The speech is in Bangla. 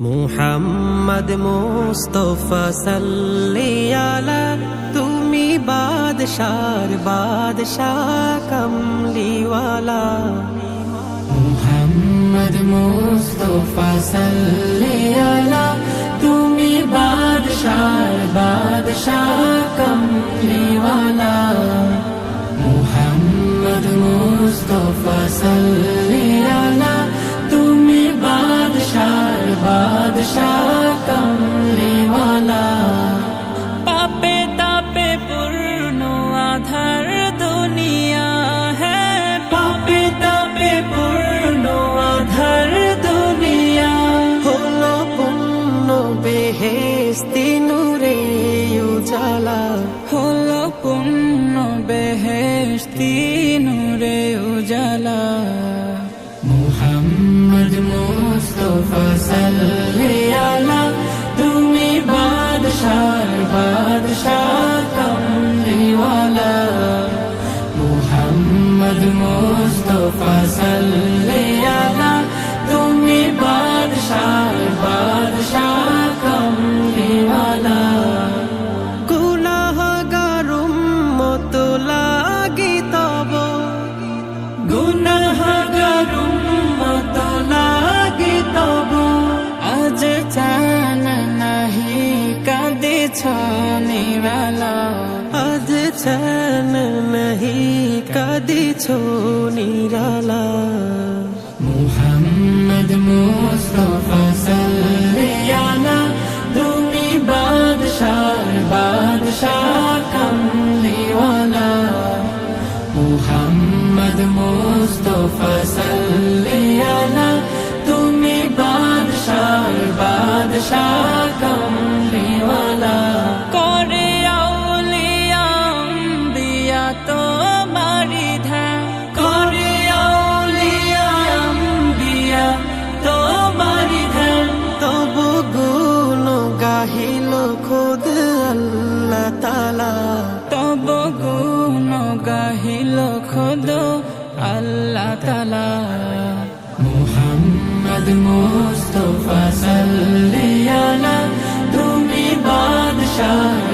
মুহাম্মদ মুস্তাফা সাল্লি আলা, তুমি বাদশার বাদশাহ কমলিওয়ালা। মুহাম্মদ মুস্তাফা সাল্লি আলা, তুমি বাদশার বাদশাহ কমলিওয়ালা। মুহাম্মদ মুস্তাফা সাল্লি আলা, তুমি বাদশার বাদশাহ কমলিওয়ালা। পাপে তাপে পূর্ণ আধার দুনিয়া হ্যাঁ, পাপে তাপে পূর্ণ আধার দুনিয়া। হলো পূর্ণ বেহেশতি নূরে উজালা, হলো পূর্ণ বেহেশতি নূরে উজালা। মুহাম্মদ মুস্তাফা সাল্লি আলা, তুমি বাদশার বাদশাহ কমলিওয়ালা। মুহাম্মদ মুস্তাফা সাল্লি আলা, তুমি বাদশার বাদশাহ কমলিওয়ালা। গুনাহগার উম্মত লাগি তব, গুনাহগার উম্মত লাগি তব। আজ চান নাহি কাঁদিছ নিরালা, আজ চैन नहीं কদিছ নিরালা। মুহাম্মদ মুস্তাফা সাল্লি আলা, তুমি বাদশার বাদশাহ কমলিওয়ালা। মুহাম্মদ মুস্তাফা সাল্লি আলা, তুমি বাদশার বাদশাহ কমলিওয়ালা। করে আউলিয়া আম্বিয়া তোমারি ধ্যান, করে আউলিয়া আম্বিয়া তোমারি ধ্যান। তবু গুণ গাহিল খুদ আল্লাহ তাআলা, তব গুণ গাহিল খোদ আল্লাহ তাআলা। মুহাম্মদ মুস্তাফা সাল্লি আলা, তুমি বাদশাহ